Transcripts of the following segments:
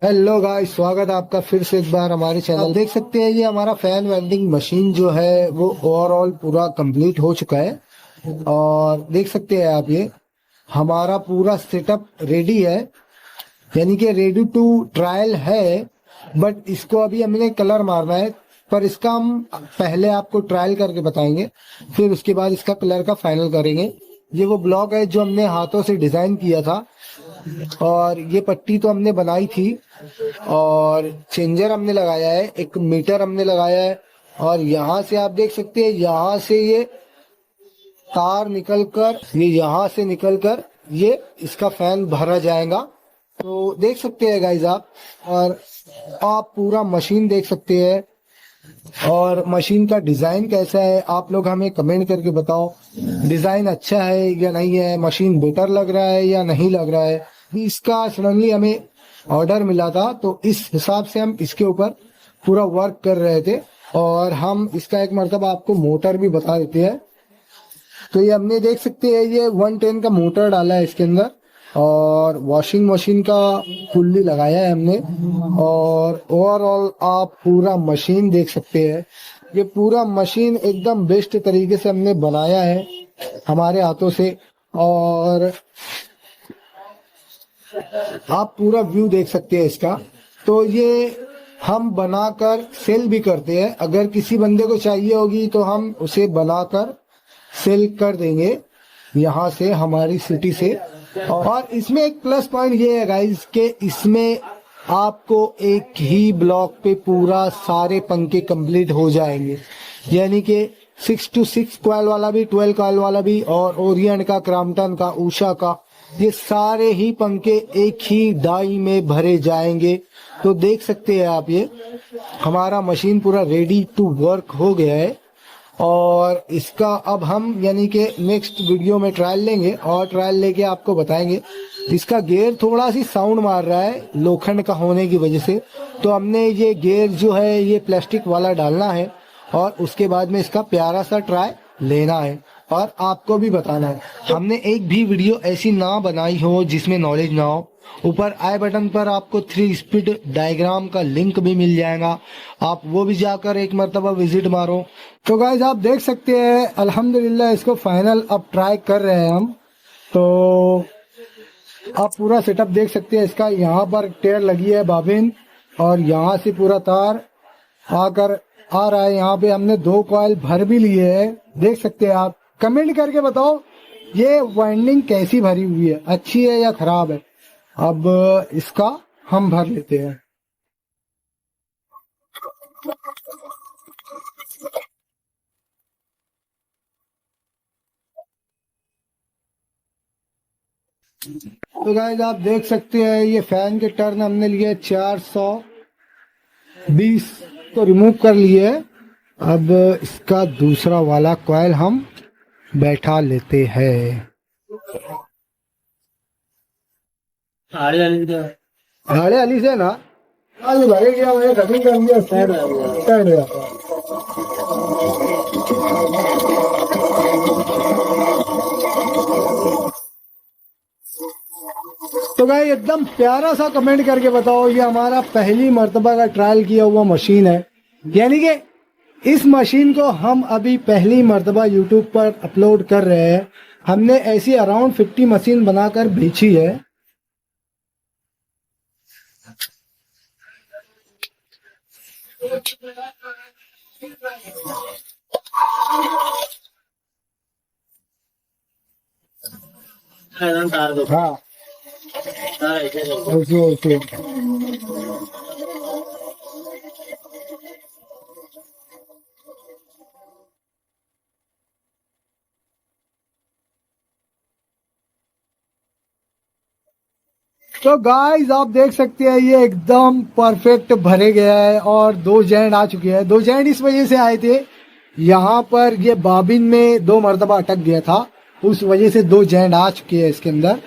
Hello guys, स्वागत है आपका फिर से एक बार हमारे चैनल। देख सकते हैं ये हमारा फैन वेल्डिंग मशीन जो है वो ओवरऑल पूरा कंप्लीट हो चुका है। और देख सकते हैं आप, ये हमारा पूरा सेटअप रेडी है, यानी कि रेडी टू ट्रायल है। बट इसको अभी हमने कलर मारना है, पर इसका हम पहले आपको ट्रायल करके बताएंगे, फिर उसके बाद इसका कलर का फाइनल करेंगे। ये वो ब्लॉक है जो हमने हाथों से डिजाइन किया था, और ये पट्टी तो हमने बनाई थी, और चेंजर हमने लगाया है, एक मीटर हमने लगाया है। और यहाँ से आप देख सकते हैं, यहाँ से ये तार निकलकर, ये यहाँ से निकलकर ये इसका फैन भरा जाएगा। तो देख सकते हैं गाइज आप, और आप पूरा मशीन देख सकते हैं। और मशीन का डिजाइन कैसा है आप लोग हमें कमेंट करके बताओ, डिजाइन अच्छा है या नहीं है, मशीन बेटर लग रहा है या नहीं लग रहा है। इसका सडनली हमें ऑर्डर मिला था, तो इस हिसाब से हम इसके ऊपर पूरा वर्क कर रहे थे। और हम इसका एक मरतबा आपको मोटर भी बता देते हैं। तो ये हमने देख सकते हैं, ये 110 का मोटर डाला है इसके अंदर, और वॉशिंग मशीन का पुल्ली लगाया है हमने। और ओवरऑल आप पूरा मशीन देख सकते हैं, ये पूरा मशीन एकदम बेस्ट तरीके से हमने बनाया है हमारे हाथों से। और आप पूरा व्यू देख सकते हैं इसका। तो ये हम बनाकर सेल भी करते हैं, अगर किसी बंदे को चाहिए होगी तो हम उसे बनाकर सेल कर देंगे यहाँ से, हमारी सिटी से। और इसमें एक प्लस पॉइंट ये है गाइस कि इसमें आपको एक ही ब्लॉक पे पूरा सारे पंखे कंप्लीट हो जाएंगे, यानी कि 6 to 6 कॉइल वाला भी, 12 कॉइल वाला भी, और ओरियंट का, क्रॉम्पटन का, उषा का, ये सारे ही पंखे एक ही डाई में भरे जाएंगे। तो देख सकते हैं आप, ये हमारा मशीन पूरा रेडी टू वर्क हो गया है। और इसका अब हम यानी कि नेक्स्ट वीडियो में ट्रायल लेंगे, और ट्रायल लेके आपको बताएंगे। इसका गेयर थोड़ा सी साउंड मार रहा है लोखंड का होने की वजह से, तो हमने ये गेयर जो है ये प्लास्टिक वाला डालना है, और उसके बाद में इसका प्यारा सा ट्राई लेना है और आपको भी बताना है। हमने एक भी वीडियो ऐसी ना बनाई हो जिसमें नॉलेज ना हो। ऊपर आई बटन पर आपको 3 स्पीड डायग्राम का लिंक भी मिल जाएगा, आप वो भी जाकर एक मरतबा विजिट मारो। तो गाइज आप देख सकते हैं, अल्हम्दुलिल्लाह इसको फाइनल अब ट्राई कर रहे हैं हम। तो आप पूरा सेटअप देख सकते हैं इसका, यहाँ पर टेयर लगी है बाबिन, और यहाँ से पूरा तार आकर आ रहा है। यहाँ पे हमने 2 कॉइल भर भी लिए हैं, देख सकते हैं आप। कमेंट करके बताओ ये वाइंडिंग कैसी भरी हुई है, अच्छी है या खराब है। अब इसका हम भर लेते हैं। तो गाइस आप देख सकते हैं, ये फैन के टर्न हमने लिए 420 तो रिमूव कर लिए। अब इसका दूसरा वाला कॉइल हम बैठा लेते हैं। हाड़े वाली से ना आज भरे गया, मैंने कटिंग कर लिया, स्टैंड है। तो भाई एकदम प्यारा सा कमेंट करके बताओ, ये हमारा पहली मर्तबा का ट्रायल किया हुआ मशीन है, यानी कि इस मशीन को हम अभी पहली मर्तबा यूट्यूब पर अपलोड कर रहे हैं। हमने ऐसी अराउंड 50 मशीन बनाकर बेची है। हाँ, ओके। तो गाइस आप देख सकते हैं, ये एकदम परफेक्ट भरे गया है, और 2 जॉइंट आ चुके हैं। 2 जॉइंट इस वजह से आए थे, यहाँ पर ये बाबिन में 2 मरतबा अटक गया था, उस वजह से 2 जॉइंट आ चुके हैं इसके अंदर।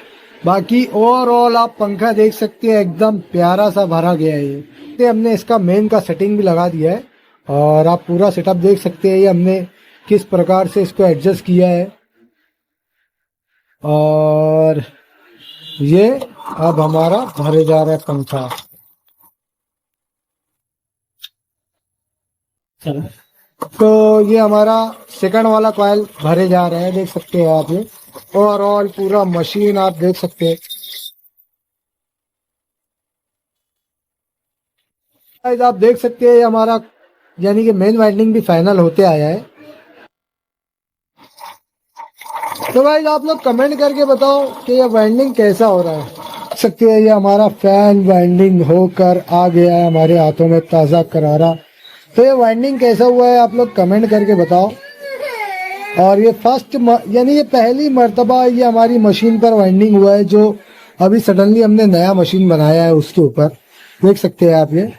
बाकी ओवरऑल आप पंखा देख सकते हैं, एकदम प्यारा सा भरा गया है ये। हमने इसका मेन का सेटिंग भी लगा दिया है, और आप पूरा सेटअप देख सकते हैं, ये हमने किस प्रकार से इसको एडजस्ट किया है। और ये अब हमारा भरे जा रहा है पंखा। तो ये हमारा सेकंड वाला कॉइल भरे जा रहे हैं, देख सकते हैं आप ये। ओवरऑल पूरा मशीन आप देख सकते हैं। गाइस आप देख सकते हैं ये हमारा यानी कि मेन वाइंडिंग भी फाइनल होते आया है। तो गाइस आप लोग कमेंट करके बताओ कि ये वाइंडिंग कैसा हो रहा है। देख सकते हैं ये हमारा फैन वाइंडिंग होकर आ गया है हमारे हाथों में ताज़ा करारा। तो ये वाइंडिंग कैसा हुआ है आप लोग कमेंट करके बताओ। और ये यानी ये पहली मर्तबा ये हमारी मशीन पर वाइंडिंग हुआ है, जो अभी सडनली हमने नया मशीन बनाया है उसके ऊपर। देख सकते हैं आप ये।